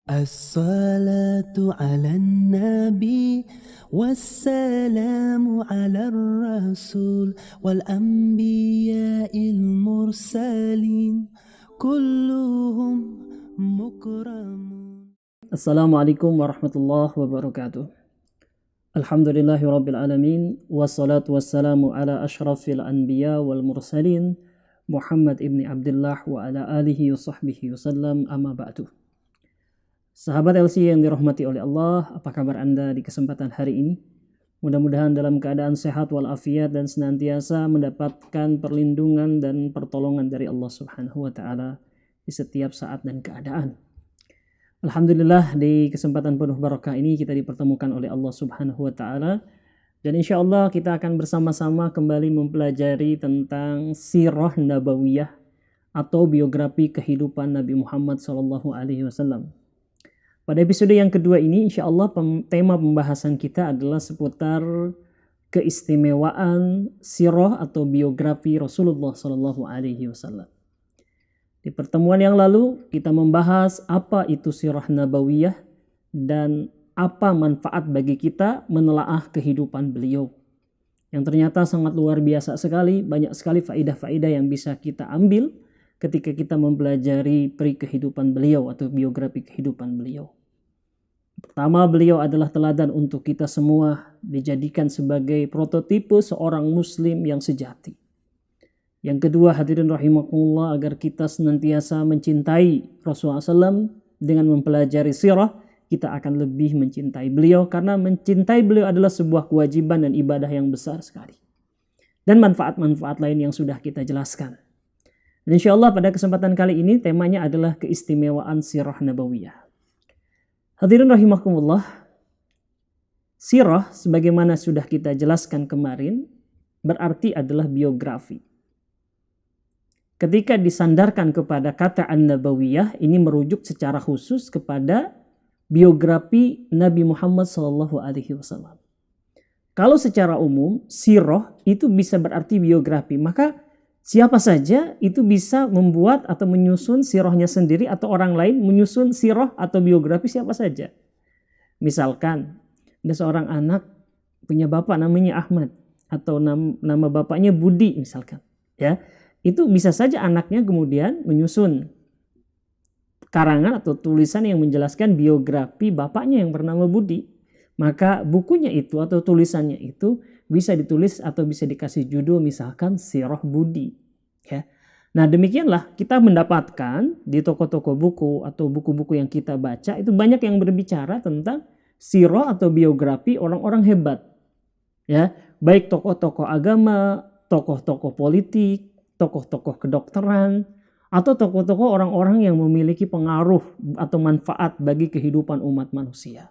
As-salatu ala nabi wassalamu ala rasul wal anbiya'il mursalin kulluhum mukramun. Assalamualaikum warahmatullahi wabarakatuh. Alhamdulillahi rabbil alamin. Wassalatu wassalamu ala ashrafil anbiya wal mursalin Muhammad ibni Abdullah wa ala alihi wa sahbihi wasallam, amma ba'du. Sahabat LC yang dirahmati oleh Allah, apa kabar Anda di kesempatan hari ini? Mudah-mudahan dalam keadaan sehat walafiat dan senantiasa mendapatkan perlindungan dan pertolongan dari Allah Subhanahu wa taala di setiap saat dan keadaan. Alhamdulillah, di kesempatan penuh barakah ini kita dipertemukan oleh Allah Subhanahu wa taala, dan insya Allah kita akan bersama-sama kembali mempelajari tentang sirah nabawiyah atau biografi kehidupan Nabi Muhammad SAW. Pada episode yang kedua ini, insya Allah tema pembahasan kita adalah seputar keistimewaan sirah atau biografi Rasulullah SAW. Di pertemuan yang lalu, kita membahas apa itu sirah nabawiyah dan apa manfaat bagi kita menelaah kehidupan beliau. Yang ternyata sangat luar biasa sekali, banyak sekali faidah-faidah yang bisa kita ambil ketika kita mempelajari peri kehidupan beliau atau biografi kehidupan beliau. Pertama, beliau adalah teladan untuk kita semua, dijadikan sebagai prototipe seorang muslim yang sejati. Yang kedua, hadirin rahimakumullah, agar kita senantiasa mencintai Rasulullah SAW dengan mempelajari sirah, kita akan lebih mencintai beliau, karena mencintai beliau adalah sebuah kewajiban dan ibadah yang besar sekali. Dan manfaat-manfaat lain yang sudah kita jelaskan. Dan insya Allah pada kesempatan kali ini temanya adalah keistimewaan sirah nabawiyah. Hadirin rahimakumullah, sirah sebagaimana sudah kita jelaskan kemarin berarti adalah biografi. Ketika disandarkan kepada kata an-nabawiyah, ini merujuk secara khusus kepada biografi Nabi Muhammad SAW. Kalau secara umum sirah itu bisa berarti biografi, maka siapa saja itu bisa membuat atau menyusun sirahnya sendiri, atau orang lain menyusun sirah atau biografi siapa saja. Misalkan ada seorang anak punya bapak namanya Ahmad, atau nama bapaknya Budi misalkan, ya. Itu bisa saja anaknya kemudian menyusun karangan atau tulisan yang menjelaskan biografi bapaknya yang bernama Budi. Maka bukunya itu atau tulisannya itu bisa ditulis atau bisa dikasih judul misalkan Sirah Budi. Ya. Nah, demikianlah kita mendapatkan di toko-toko buku atau buku-buku yang kita baca itu banyak yang berbicara tentang sirah atau biografi orang-orang hebat. Ya, baik tokoh-tokoh agama, tokoh-tokoh politik, tokoh-tokoh kedokteran, atau tokoh-tokoh orang-orang yang memiliki pengaruh atau manfaat bagi kehidupan umat manusia.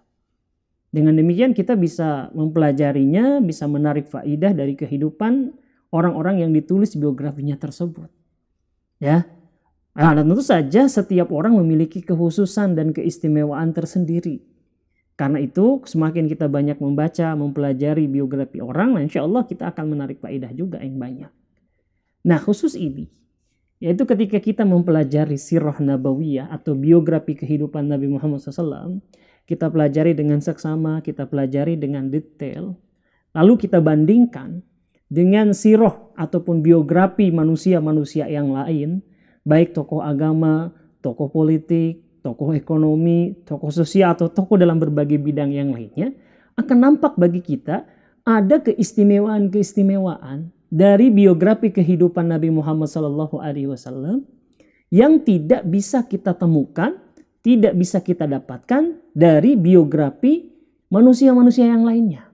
Dengan demikian kita bisa mempelajarinya, bisa menarik faidah dari kehidupan orang-orang yang ditulis biografinya tersebut. Ya. Nah, dan tentu saja setiap orang memiliki kekhususan dan keistimewaan tersendiri. Karena itu semakin kita banyak membaca, mempelajari biografi orang, insya Allah kita akan menarik faidah juga yang banyak. Nah, khusus ini, yaitu ketika kita mempelajari sirah nabawiyah atau biografi kehidupan Nabi Muhammad SAW, kita pelajari dengan seksama, kita pelajari dengan detail, lalu kita bandingkan dengan sirah ataupun biografi manusia-manusia yang lain, baik tokoh agama, tokoh politik, tokoh ekonomi, tokoh sosial, atau tokoh dalam berbagai bidang yang lainnya, akan nampak bagi kita ada keistimewaan-keistimewaan dari biografi kehidupan Nabi Muhammad SAW yang tidak bisa kita temukan, tidak bisa kita dapatkan dari biografi manusia-manusia yang lainnya.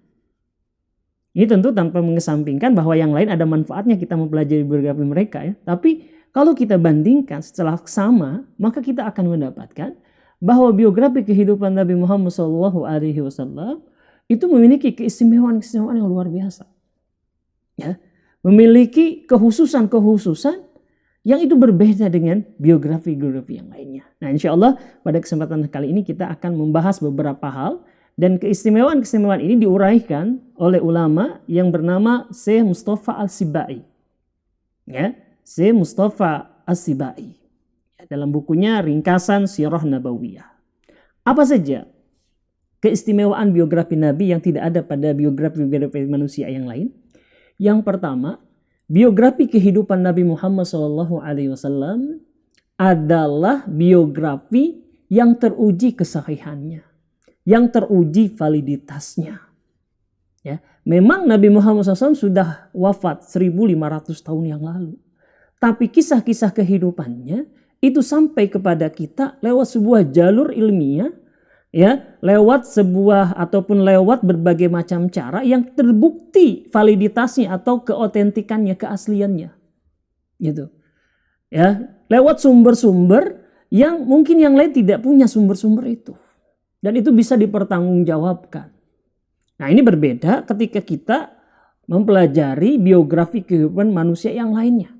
Ini tentu tanpa mengesampingkan bahwa yang lain ada manfaatnya kita mempelajari biografi mereka, ya. Tapi kalau kita bandingkan secara sama, maka kita akan mendapatkan bahwa biografi kehidupan Nabi Muhammad SAW itu memiliki keistimewaan-keistimewaan yang luar biasa. Ya, memiliki kekhususan-kekhususan yang itu berbeda dengan biografi-biografi yang lainnya. Nah, insya Allah pada kesempatan kali ini kita akan membahas beberapa hal, dan keistimewaan-keistimewaan ini diuraikan oleh ulama yang bernama Syekh Mustafa Al-Sibai. Ya, Syekh Mustafa Al-Sibai. Dalam bukunya Ringkasan Sirah Nabawiyah. Apa saja keistimewaan biografi Nabi yang tidak ada pada biografi manusia yang lain? Yang pertama, biografi kehidupan Nabi Muhammad SAW adalah biografi yang teruji kesahihannya, yang teruji validitasnya. Ya, memang Nabi Muhammad SAW sudah wafat 1500 tahun yang lalu. Tapi kisah-kisah kehidupannya itu sampai kepada kita lewat sebuah jalur ilmiah, ya, lewat sebuah ataupun lewat berbagai macam cara yang terbukti validitasnya atau keotentikannya, keasliannya. Gitu. Ya, lewat sumber-sumber yang mungkin yang lain tidak punya sumber-sumber itu. Dan itu bisa dipertanggungjawabkan. Nah, ini berbeda ketika kita mempelajari biografi kehidupan manusia yang lainnya.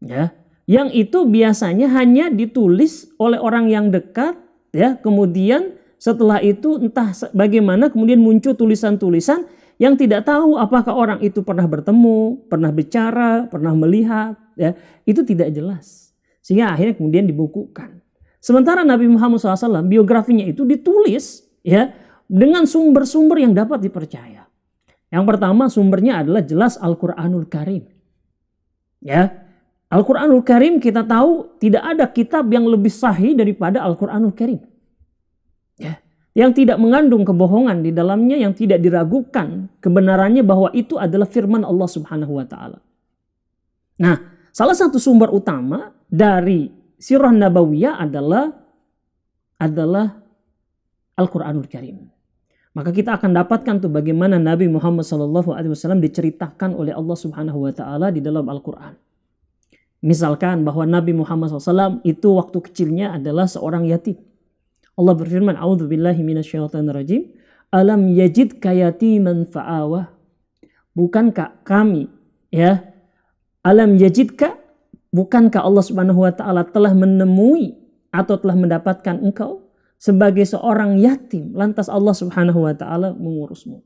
Ya, yang itu biasanya hanya ditulis oleh orang yang dekat, ya, kemudian setelah itu entah bagaimana kemudian muncul tulisan-tulisan yang tidak tahu apakah orang itu pernah bertemu, pernah bicara, pernah melihat, ya, itu tidak jelas. Sehingga akhirnya kemudian dibukukan. Sementara Nabi Muhammad SAW biografinya itu ditulis, ya, dengan sumber-sumber yang dapat dipercaya. Yang pertama sumbernya adalah jelas Al-Quranul Karim. Ya, Al-Quranul Karim kita tahu tidak ada kitab yang lebih sahih daripada Al-Quranul Karim. Ya, yang tidak mengandung kebohongan di dalamnya, yang tidak diragukan kebenarannya bahwa itu adalah firman Allah Subhanahu wa taala. Nah, salah satu sumber utama dari Sirah Nabawiyah adalah Al-Quranul Karim. Maka kita akan dapatkan tuh bagaimana Nabi Muhammad SAW diceritakan oleh Allah Subhanahu wa taala di dalam Al-Quran. Misalkan bahwa Nabi Muhammad SAW itu waktu kecilnya adalah seorang yatim. Allah berfirman, "A'udzubillahi minasyaitonirrajim. Alam yajidka yatiman fa'awah." Bukankah kami, ya, alam yajidka, bukankah Allah Subhanahu wa taala telah menemui atau telah mendapatkan engkau sebagai seorang yatim, lantas Allah Subhanahu wa taala mengurusmu.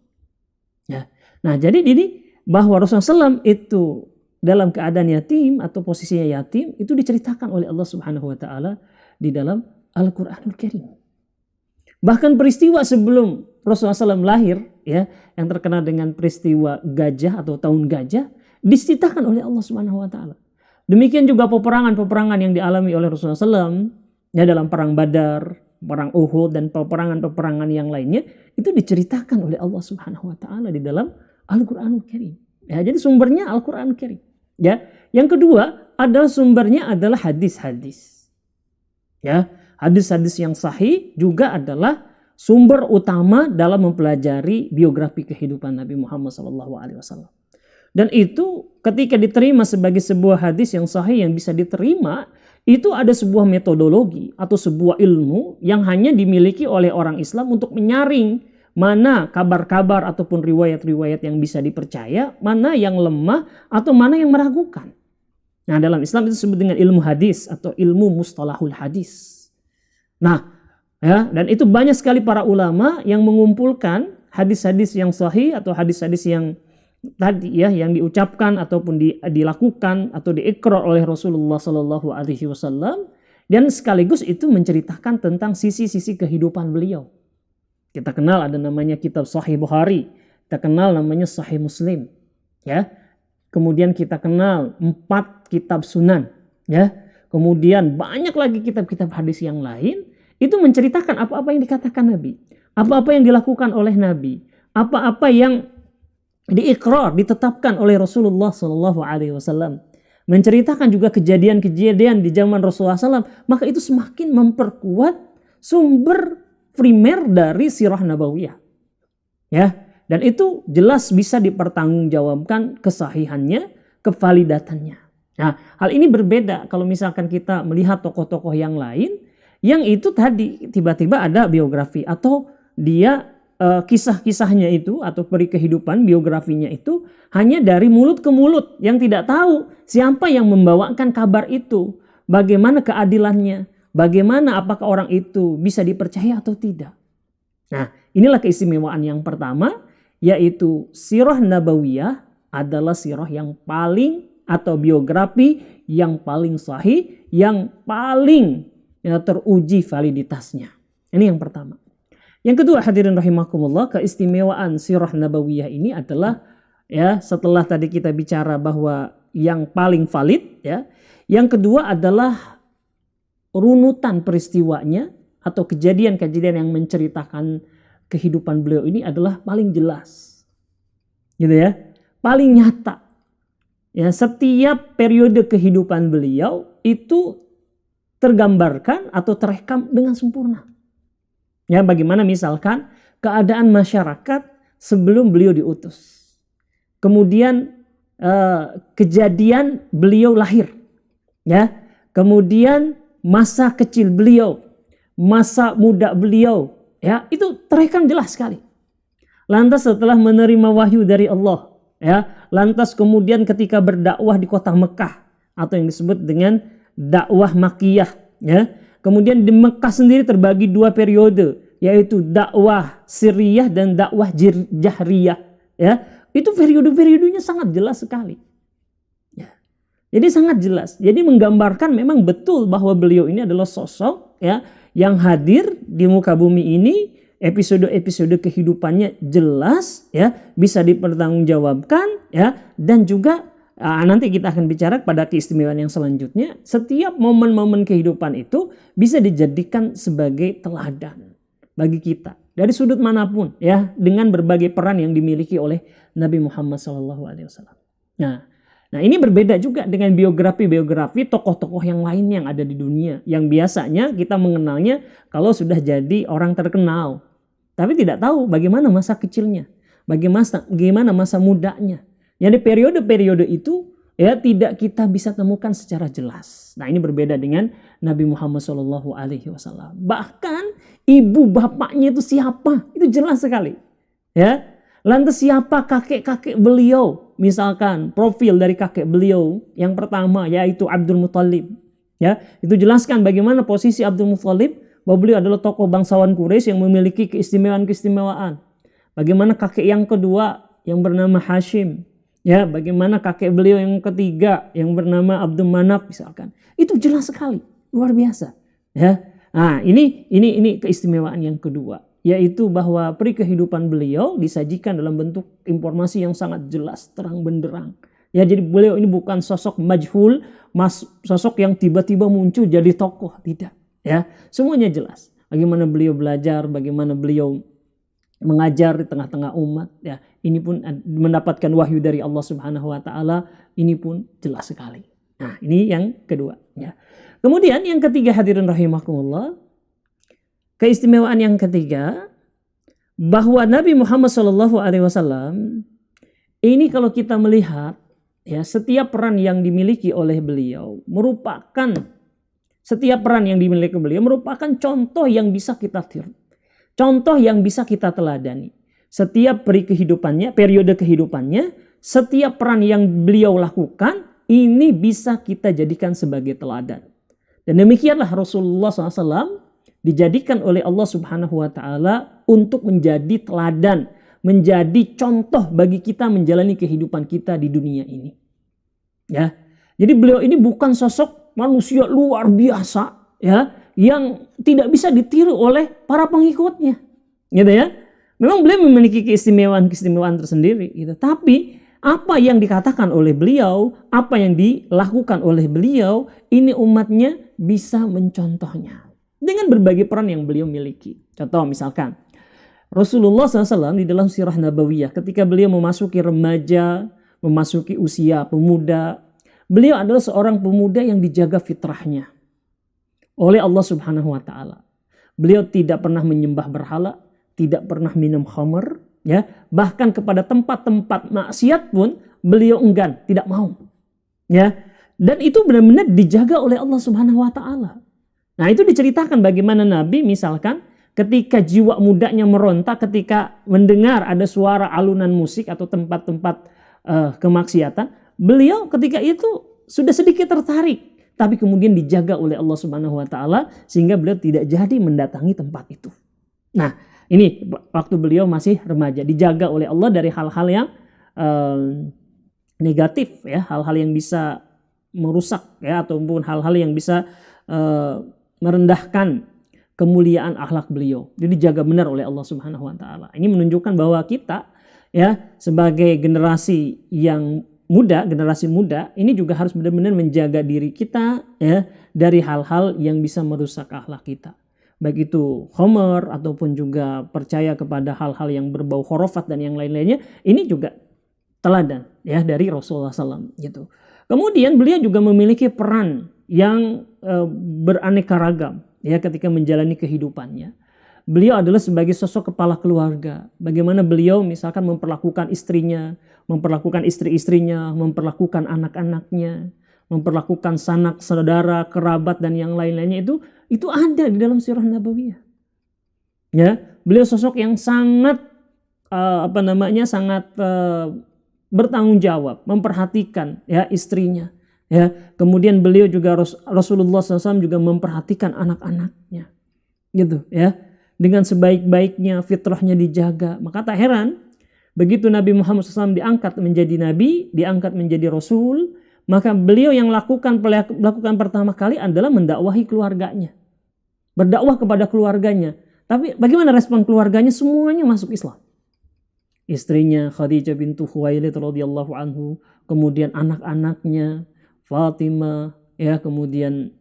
Ya. Nah, jadi ini bahwa Rasulullah SAW itu dalam keadaan yatim atau posisinya yatim itu diceritakan oleh Allah Subhanahu wa taala di dalam Al-Qur'anul Karim. Bahkan peristiwa sebelum Rasulullah SAW lahir, ya, yang terkenal dengan peristiwa gajah atau tahun gajah, diceritakan oleh Allah Subhanahu wa taala. Demikian juga peperangan-peperangan yang dialami oleh Rasulullah SAW, ya, dalam perang Badar, perang Uhud, dan peperangan-peperangan yang lainnya itu diceritakan oleh Allah Subhanahu wa taala di dalam Al-Qur'anul Karim. Ya, jadi sumbernya Al-Qur'an Karim. Ya, yang kedua adalah sumbernya adalah hadis-hadis. Ya, hadis-hadis yang sahih juga adalah sumber utama dalam mempelajari biografi kehidupan Nabi Muhammad SAW. Dan itu ketika diterima sebagai sebuah hadis yang sahih yang bisa diterima, itu ada sebuah metodologi atau sebuah ilmu yang hanya dimiliki oleh orang Islam untuk menyaring mana kabar-kabar ataupun riwayat-riwayat yang bisa dipercaya, mana yang lemah atau mana yang meragukan. Nah, dalam Islam itu disebut dengan ilmu hadis atau ilmu mustalahul hadis. Nah, ya, dan itu banyak sekali para ulama yang mengumpulkan hadis-hadis yang sahih atau hadis-hadis yang tadi, ya, yang diucapkan ataupun dilakukan atau diikrar oleh Rasulullah Sallallahu Alaihi Wasallam, dan sekaligus itu menceritakan tentang sisi-sisi kehidupan beliau. Kita kenal ada namanya kitab Sahih Bukhari, kita kenal namanya Sahih Muslim, ya. Kemudian kita kenal 4 kitab Sunan, ya. Kemudian banyak lagi kitab-kitab hadis yang lain itu menceritakan apa-apa yang dikatakan Nabi, apa-apa yang dilakukan oleh Nabi, apa-apa yang diikrar, ditetapkan oleh Rasulullah Sallallahu Alaihi Wasallam, menceritakan juga kejadian-kejadian di zaman Rasulullah SAW, maka itu semakin memperkuat sumber primer dari sirah nabawiyah, ya, dan itu jelas bisa dipertanggungjawabkan kesahihannya, kevalidatannya. Nah, hal ini berbeda kalau misalkan kita melihat tokoh-tokoh yang lain, yang itu tadi tiba-tiba ada biografi atau dia kisah-kisahnya itu atau peri kehidupan biografinya itu hanya dari mulut ke mulut yang tidak tahu siapa yang membawakan kabar itu, bagaimana keadilannya, bagaimana apakah orang itu bisa dipercaya atau tidak. Nah, inilah keistimewaan yang pertama, yaitu sirah nabawiyah adalah sirah yang paling atau biografi yang paling sahih, yang paling, ya, teruji validitasnya. Ini yang pertama. Yang kedua, hadirin rahimakumullah, keistimewaan sirah nabawiyah ini adalah ya, setelah tadi kita bicara bahwa yang paling valid ya, yang kedua adalah runutan peristiwanya atau kejadian-kejadian yang menceritakan kehidupan beliau ini adalah paling jelas. Gitu ya. Paling nyata. Ya, setiap periode kehidupan beliau itu tergambarkan atau terekam dengan sempurna. Ya, bagaimana misalkan keadaan masyarakat sebelum beliau diutus. Kemudian kejadian beliau lahir. Ya. Kemudian masa kecil beliau, masa muda beliau, ya, itu terekam jelas sekali. Lantas setelah menerima wahyu dari Allah, ya, lantas kemudian ketika berdakwah di kota Mekah atau yang disebut dengan dakwah Makkiyah, ya. Kemudian di Mekah sendiri terbagi dua periode, yaitu dakwah sirriyah dan dakwah jahriyah, ya. Itu periode-periodenya sangat jelas sekali. Jadi sangat jelas. Jadi menggambarkan memang betul bahwa beliau ini adalah sosok ya yang hadir di muka bumi ini, episode-episode kehidupannya jelas ya, bisa dipertanggungjawabkan ya, dan juga nanti kita akan bicara pada keistimewaan yang selanjutnya. Setiap momen-momen kehidupan itu bisa dijadikan sebagai teladan bagi kita dari sudut manapun ya, dengan berbagai peran yang dimiliki oleh Nabi Muhammad SAW. Nah, ini berbeda juga dengan biografi tokoh-tokoh yang lain yang ada di dunia. Yang biasanya kita mengenalnya kalau sudah jadi orang terkenal. Tapi tidak tahu bagaimana masa kecilnya. Bagaimana masa mudanya. Jadi periode-periode itu ya tidak kita bisa temukan secara jelas. Nah, ini berbeda dengan Nabi Muhammad SAW. Bahkan ibu bapaknya itu siapa? Itu jelas sekali. Ya. Lantas siapa kakek-kakek beliau? Misalkan profil dari kakek beliau yang pertama yaitu Abdul Muthalib. Ya, itu jelaskan bagaimana posisi Abdul Muthalib, bahwa beliau adalah tokoh bangsawan Quraisy yang memiliki keistimewaan-keistimewaan. Bagaimana kakek yang kedua yang bernama Hashim. Ya, bagaimana kakek beliau yang ketiga yang bernama Abdul Manaf misalkan. Itu jelas sekali, luar biasa. Ya. Nah, ini keistimewaan yang kedua, yaitu bahwa peri kehidupan beliau disajikan dalam bentuk informasi yang sangat jelas, terang benderang. Ya, jadi beliau ini bukan sosok majhul, sosok yang tiba-tiba muncul jadi tokoh, tidak. Ya, semuanya jelas. Bagaimana beliau belajar, bagaimana beliau mengajar di tengah-tengah umat. Ya, ini pun mendapatkan wahyu dari Allah Subhanahu Wa Taala. Ini pun jelas sekali. Nah, ini yang kedua. Ya. Kemudian yang ketiga, hadirin rahimakumullah. Keistimewaan yang ketiga, bahwa Nabi Muhammad SAW ini kalau kita melihat ya, setiap peran yang dimiliki oleh beliau merupakan contoh yang bisa kita tiru, contoh yang bisa kita teladani. Setiap periode kehidupannya, setiap peran yang beliau lakukan ini bisa kita jadikan sebagai teladan. Dan demikianlah Rasulullah SAW dijadikan oleh Allah Subhanahu Wa Taala untuk menjadi teladan, menjadi contoh bagi kita menjalani kehidupan kita di dunia ini. Ya, jadi beliau ini bukan sosok manusia luar biasa, ya, yang tidak bisa ditiru oleh para pengikutnya, gitu ya. Memang beliau memiliki keistimewaan tersendiri, gitu. Tapi apa yang dikatakan oleh beliau, apa yang dilakukan oleh beliau, ini umatnya bisa mencontohnya dengan berbagai peran yang beliau miliki. Contoh misalkan Rasulullah SAW di dalam sirah nabawiyah ketika beliau memasuki remaja, memasuki usia pemuda, beliau adalah seorang pemuda yang dijaga fitrahnya oleh Allah Subhanahu Wa Taala. Beliau tidak pernah menyembah berhala, tidak pernah minum khamr, ya, bahkan kepada tempat-tempat maksiat pun beliau enggan, tidak mau. Ya. Dan itu benar-benar dijaga oleh Allah Subhanahu Wa Taala. Nah, itu diceritakan bagaimana Nabi misalkan ketika jiwa mudanya meronta ketika mendengar ada suara alunan musik atau tempat-tempat kemaksiatan, beliau ketika itu sudah sedikit tertarik, tapi kemudian dijaga oleh Allah Subhanahu Wa Taala sehingga beliau tidak jadi mendatangi tempat itu. Nah, ini waktu beliau masih remaja, dijaga oleh Allah dari hal-hal yang negatif, ya, hal-hal yang bisa merusak, ya, ataupun hal-hal yang bisa merendahkan kemuliaan akhlak beliau. Jadi dijaga benar oleh Allah Subhanahu wa taala. Ini menunjukkan bahwa kita ya sebagai generasi yang muda, generasi muda ini juga harus benar-benar menjaga diri kita ya dari hal-hal yang bisa merusak akhlak kita. Baik itu khamar ataupun juga percaya kepada hal-hal yang berbau khurafat dan yang lain-lainnya, ini juga teladan ya dari Rasulullah SAW gitu. Kemudian beliau juga memiliki peran yang beraneka ragam ya ketika menjalani kehidupannya. Beliau adalah sebagai sosok kepala keluarga. Bagaimana beliau misalkan memperlakukan istrinya, memperlakukan istri-istrinya, memperlakukan anak-anaknya, memperlakukan sanak saudara, kerabat dan yang lain-lainnya itu ada di dalam sirah nabawiyah. Ya, beliau sosok yang sangat sangat bertanggung jawab, memperhatikan ya istrinya. Ya, kemudian beliau juga Rasulullah SAW juga memperhatikan anak-anaknya, gitu ya. Dengan sebaik-baiknya fitrahnya dijaga. Maka tak heran begitu Nabi Muhammad SAW diangkat menjadi nabi, diangkat menjadi rasul, maka beliau yang lakukan pertama kali adalah mendakwahi keluarganya, berdakwah kepada keluarganya. Tapi bagaimana respon keluarganya? Semuanya masuk Islam. Istrinya Khadijah bintu Khuwailid radhiyallahu anhu, kemudian anak-anaknya Fatimah, ya, kemudian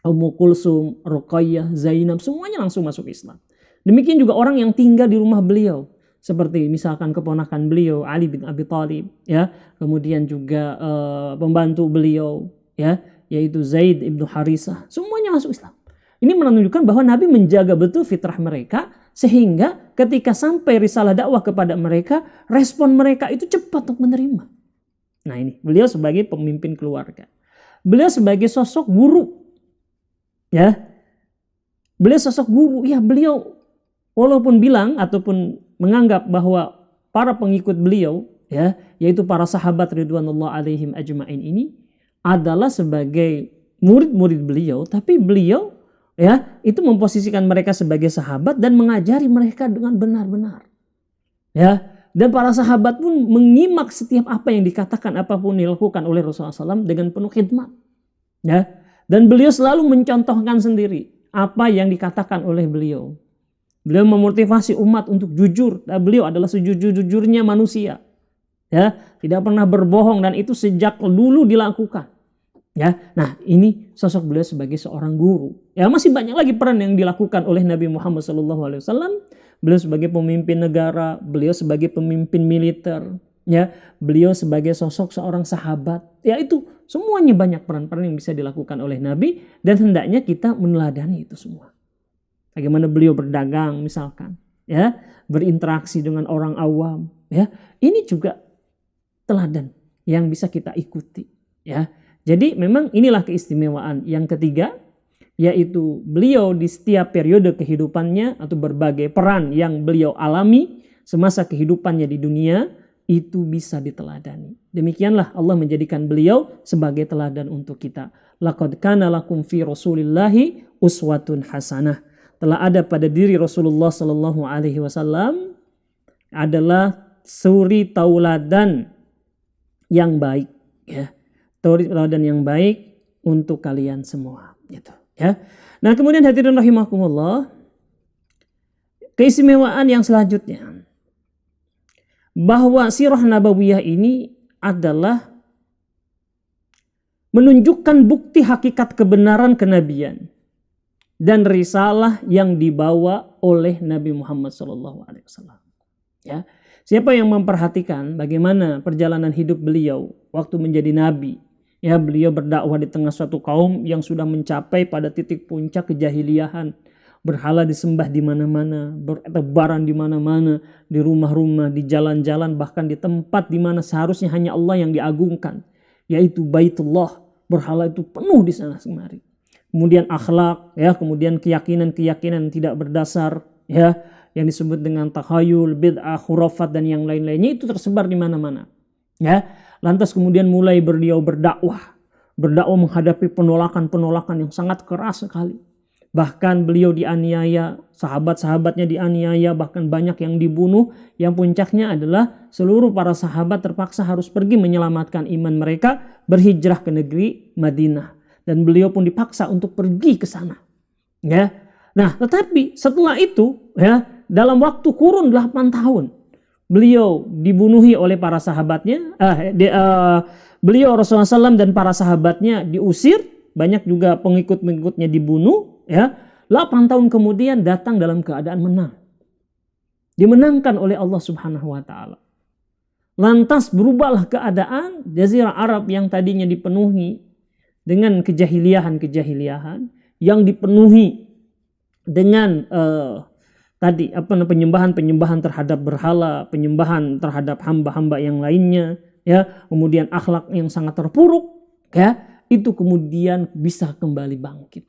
Ummu Kulsum, Ruqayyah, Zainab, semuanya langsung masuk Islam. Demikian juga orang yang tinggal di rumah beliau, seperti misalkan keponakan beliau Ali bin Abi Thalib, ya, kemudian juga pembantu beliau, ya, yaitu Zaid ibnu Harisah, semuanya masuk Islam. Ini menunjukkan bahwa Nabi menjaga betul fitrah mereka, sehingga ketika sampai risalah dakwah kepada mereka, respon mereka itu cepat untuk menerima. Nah ini, beliau sebagai pemimpin keluarga. Beliau sebagai sosok guru. Ya, beliau sosok guru. Ya, beliau walaupun bilang ataupun menganggap bahwa para pengikut beliau, ya, yaitu para sahabat ridwanullah alaihim ajma'in ini adalah sebagai murid-murid beliau, tapi beliau ya itu memposisikan mereka sebagai sahabat dan mengajari mereka dengan benar-benar. Ya. Dan para sahabat pun menyimak setiap apa yang dikatakan, apapun dilakukan oleh Rasulullah SAW dengan penuh khidmat. Ya. Dan beliau selalu mencontohkan sendiri apa yang dikatakan oleh beliau. Beliau memotivasi umat untuk jujur. Dan beliau adalah sejujur-jujurnya manusia. Ya. Tidak pernah berbohong dan itu sejak dulu dilakukan. Ya. Nah ini sosok beliau sebagai seorang guru. Ya, masih banyak lagi peran yang dilakukan oleh Nabi Muhammad SAW. Beliau sebagai pemimpin negara, beliau sebagai pemimpin militer, ya, beliau sebagai sosok seorang sahabat. Ya itu semuanya banyak peran-peran yang bisa dilakukan oleh Nabi dan hendaknya kita meneladani itu semua. Bagaimana beliau berdagang misalkan, ya, berinteraksi dengan orang awam, ya. Ini juga teladan yang bisa kita ikuti, ya. Jadi memang inilah keistimewaan yang ketiga, yaitu beliau di setiap periode kehidupannya atau berbagai peran yang beliau alami semasa kehidupannya di dunia itu bisa diteladani. Demikianlah Allah menjadikan beliau sebagai teladan untuk kita. Laqad kana lakum fi Rasulillahi uswatun hasanah. Telah ada pada diri Rasulullah sallallahu alaihi wasallam adalah suri tauladan yang baik, ya. Tauladan yang baik untuk kalian semua, gitu. Ya. Nah kemudian hadirin rahimakumullah, keistimewaan yang selanjutnya bahwa sirah nabawiyah ini adalah menunjukkan bukti hakikat kebenaran kenabian dan risalah yang dibawa oleh Nabi Muhammad SAW. Ya, siapa yang memperhatikan bagaimana perjalanan hidup beliau waktu menjadi nabi? Ya, beliau berdakwah di tengah suatu kaum yang sudah mencapai pada titik puncak kejahiliahan. Berhala disembah di mana-mana, bertebaran di mana-mana, di rumah-rumah, di jalan-jalan, bahkan di tempat di mana seharusnya hanya Allah yang diagungkan, yaitu Baitullah. Berhala itu penuh di sana kemari. Kemudian akhlak, ya, kemudian keyakinan-keyakinan tidak berdasar, ya, yang disebut dengan takhayul, bid'ah, khurafat dan yang lain-lainnya itu tersebar di mana-mana. Ya. Lantas kemudian mulai beliau berdakwah menghadapi penolakan-penolakan yang sangat keras sekali. Bahkan beliau dianiaya, sahabat-sahabatnya dianiaya, bahkan banyak yang dibunuh. Yang puncaknya adalah seluruh para sahabat terpaksa harus pergi menyelamatkan iman mereka, berhijrah ke negeri Madinah. Dan beliau pun dipaksa untuk pergi ke sana. Ya. Nah, tetapi setelah itu ya, dalam waktu kurun 8 tahun beliau dibunuhi oleh para sahabatnya, beliau Rasulullah SAW dan para sahabatnya diusir, banyak juga pengikut-pengikutnya dibunuh ya. 8 tahun kemudian datang dalam keadaan menang. Dimenangkan oleh Allah Subhanahu wa taala. Lantas berubahlah keadaan Jazirah Arab yang tadinya dipenuhi dengan kejahiliahan yang dipenuhi dengan penyembahan terhadap berhala, penyembahan terhadap hamba-hamba yang lainnya, ya, kemudian akhlak yang sangat terpuruk, ya, itu kemudian bisa kembali bangkit.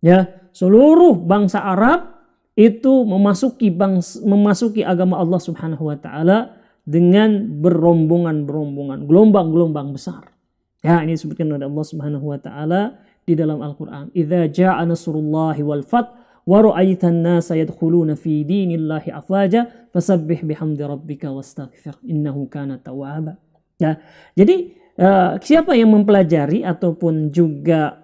Ya, seluruh bangsa Arab itu memasuki agama Allah Subhanahu wa taala dengan berombongan-berombongan, gelombang-gelombang besar. Ya, ini disebutkan oleh Allah Subhanahu wa taala di dalam Al-Qur'an. Idza jaa nasrullahi wal fath wa ra'aitan nasa yadkhuluna fi dinillahi afwaja fasabbih bihamdi rabbika wastaghfir innahu kana tawwaba. Ya, jadi siapa yang mempelajari ataupun juga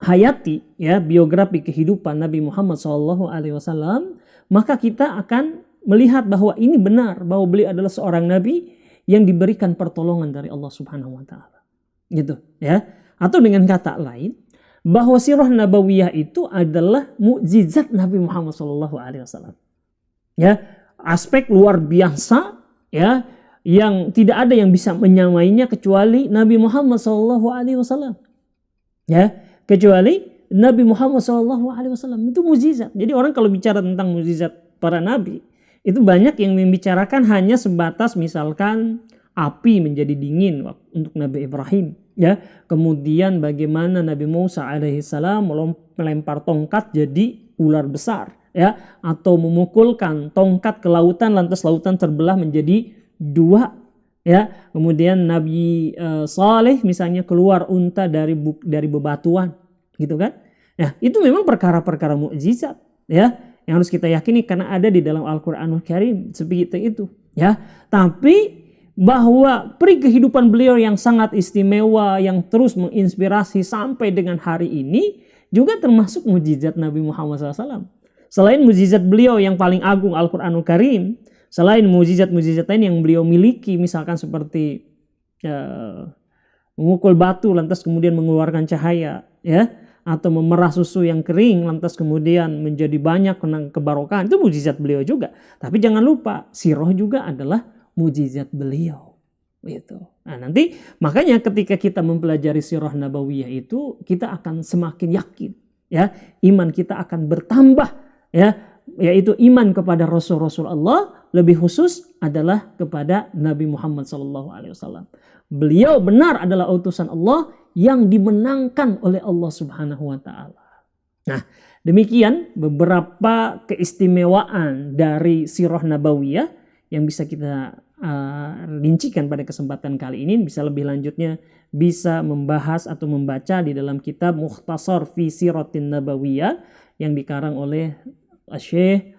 hayati ya biografi kehidupan Nabi Muhammad SAW, maka kita akan melihat bahwa ini benar, bahwa beliau adalah seorang nabi yang diberikan pertolongan dari Allah Subhanahu wa taala. Gitu ya. Atau dengan kata lain, bahwa sirah nabawiyah itu adalah mukjizat Nabi Muhammad SAW. Ya, aspek luar biasa ya yang tidak ada yang bisa menyamainya kecuali Nabi Muhammad SAW. Ya, kecuali Nabi Muhammad SAW itu mukjizat. Jadi orang kalau bicara tentang mukjizat para nabi, itu banyak yang membicarakan hanya sebatas misalkan api menjadi dingin untuk Nabi Ibrahim, ya. Kemudian bagaimana Nabi Musa alaihissalam melempar tongkat jadi ular besar, ya, atau memukulkan tongkat ke lautan lantas lautan terbelah menjadi 2, ya. Kemudian Nabi Saleh misalnya keluar unta dari bebatuan, gitu kan? Nah, itu memang perkara-perkara mukjizat, ya, yang harus kita yakini karena ada di dalam Al-Qur'anul Karim seperti itu, ya. Tapi bahwa peri kehidupan beliau yang sangat istimewa yang terus menginspirasi sampai dengan hari ini juga termasuk mukjizat Nabi Muhammad SAW. Selain mukjizat beliau yang paling agung Al-Qur'anul Karim, selain mukjizat-mukjizat lain yang beliau miliki misalkan seperti memukul batu lantas kemudian mengeluarkan cahaya, ya, atau memerah susu yang kering lantas kemudian menjadi banyak kebarokahan, itu mukjizat beliau juga. Tapi jangan lupa sirah juga adalah mukjizat beliau gitu. Nah, nanti makanya ketika kita mempelajari sirah nabawiyah itu kita akan semakin yakin, ya, iman kita akan bertambah, ya, yaitu iman kepada Rasul-Rasul Allah, lebih khusus adalah kepada Nabi Muhammad SAW. Beliau benar adalah utusan Allah yang dimenangkan oleh Allah Subhanahu wa taala. Nah, demikian beberapa keistimewaan dari sirah nabawiyah yang bisa kita rincikan pada kesempatan kali ini. Bisa lebih lanjutnya bisa membahas atau membaca di dalam kitab Mukhtasar fi Siratin Nabawiyah yang dikarang oleh Syekh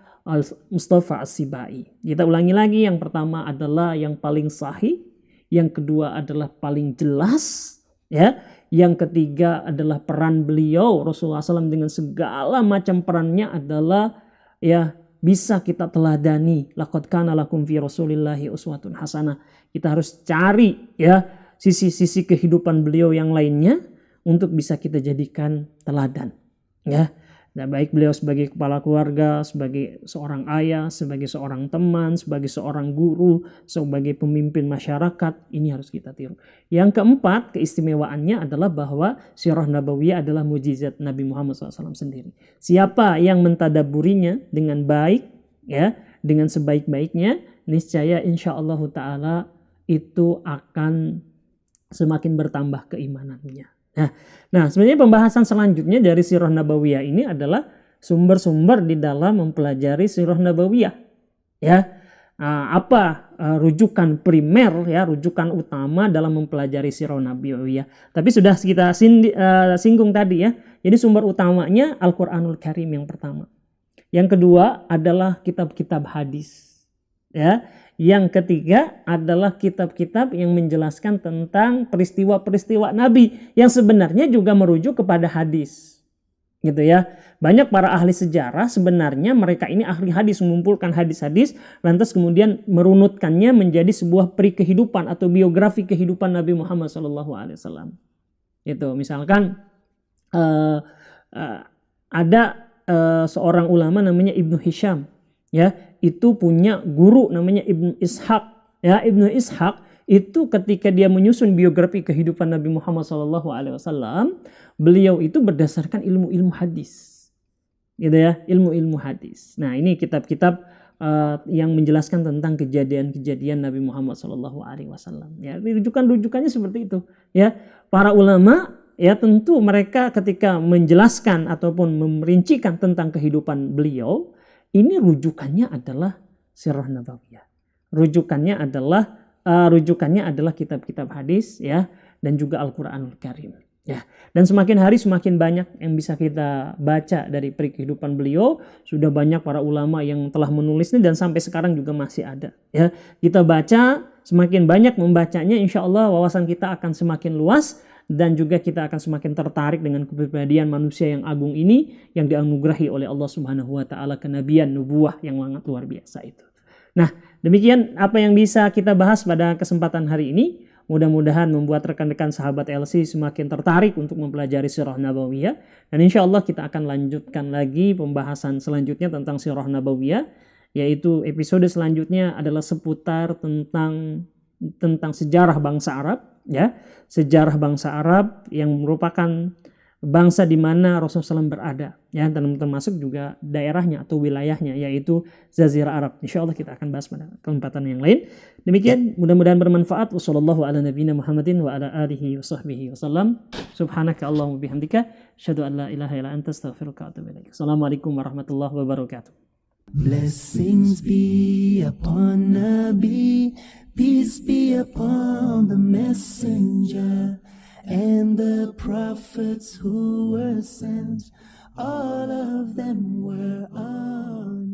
Mustafa As-Sibai. Kita ulangi lagi, yang pertama adalah yang paling sahih, yang kedua adalah paling jelas, ya. Yang ketiga adalah peran beliau Rasulullah SAW dengan segala macam perannya adalah, ya, bisa kita teladani. Laqad kana lakum fi Rasulillahi uswatun hasanah. Kita harus cari, ya, sisi-sisi kehidupan beliau yang lainnya untuk bisa kita jadikan teladan, ya. Nah, baik beliau sebagai kepala keluarga, sebagai seorang ayah, sebagai seorang teman, sebagai seorang guru, sebagai pemimpin masyarakat, ini harus kita tiru. Yang keempat, keistimewaannya adalah bahwa sirah nabawiyah adalah mukjizat Nabi Muhammad SAW sendiri. Siapa yang mentadaburinya dengan baik, ya, dengan sebaik-baiknya, niscaya insyaallah ta'ala itu akan semakin bertambah keimanannya. Nah, sebenarnya pembahasan selanjutnya dari sirah nabawiyah ini adalah sumber-sumber di dalam mempelajari sirah nabawiyah. Ya, apa rujukan primer, ya, rujukan utama dalam mempelajari sirah nabawiyah. Tapi sudah kita singgung tadi, ya. Jadi sumber utamanya Al-Qur'anul Karim yang pertama. Yang kedua adalah kitab-kitab hadis. Ya. Yang ketiga adalah kitab-kitab yang menjelaskan tentang peristiwa-peristiwa Nabi yang sebenarnya juga merujuk kepada hadis. gitu ya. Banyak para ahli sejarah sebenarnya mereka ini ahli hadis, mengumpulkan hadis-hadis lantas kemudian merunutkannya menjadi sebuah peri kehidupan atau biografi kehidupan Nabi Muhammad SAW. Itu misalkan ada seorang ulama namanya Ibnu Hisham, ya, itu punya guru namanya Ibnu Ishaq. Ya, Ibnu Ishaq itu ketika dia menyusun biografi kehidupan Nabi Muhammad SAW, beliau itu berdasarkan ilmu-ilmu hadis, gitu ya, ilmu-ilmu hadis. Nah, ini kitab-kitab yang menjelaskan tentang kejadian-kejadian Nabi Muhammad SAW. Ya, rujukan-rujukannya seperti itu. Ya, para ulama, ya, tentu mereka ketika menjelaskan ataupun memerincikan tentang kehidupan beliau, ini rujukannya adalah Sirah Nabawiyah. Rujukannya adalah kitab-kitab hadis, ya, dan juga Al-Qur'anul Karim, ya. Dan semakin hari semakin banyak yang bisa kita baca dari peri kehidupan beliau. Sudah banyak para ulama yang telah menulisnya dan sampai sekarang juga masih ada, ya. Kita baca, semakin banyak membacanya, insya Allah wawasan kita akan semakin luas dan juga kita akan semakin tertarik dengan kepribadian manusia yang agung ini yang dianugerahi oleh Allah Subhanahu wa taala kenabian, nubuwah yang sangat luar biasa itu. Nah, demikian apa yang bisa kita bahas pada kesempatan hari ini. Mudah-mudahan membuat rekan-rekan sahabat LC semakin tertarik untuk mempelajari Sirah Nabawiyah. Dan insya Allah kita akan lanjutkan lagi pembahasan selanjutnya tentang Sirah Nabawiyah. Yaitu episode selanjutnya adalah seputar tentang sejarah bangsa Arab. Ya, sejarah bangsa Arab yang merupakan bangsa di mana Rasulullah SAW berada, ya, dan termasuk juga daerahnya atau wilayahnya, yaitu Jazirah Arab. Insya Allah kita akan bahas pada kesempatan yang lain. Demikian, mudah-mudahan bermanfaat. Wassallallahu ala nabiyina Muhammadin wa ala alihi wa sahbihi wasallam. Subhanaka Allahumma bihamdika, asyhadu an la ilaha illa anta, astaghfiruka wa atubu ilaik. Assalamualaikum warahmatullahi wabarakatuh. Blessings be upon Nabi, peace be upon the messenger, and the prophets who were sent, all of them were on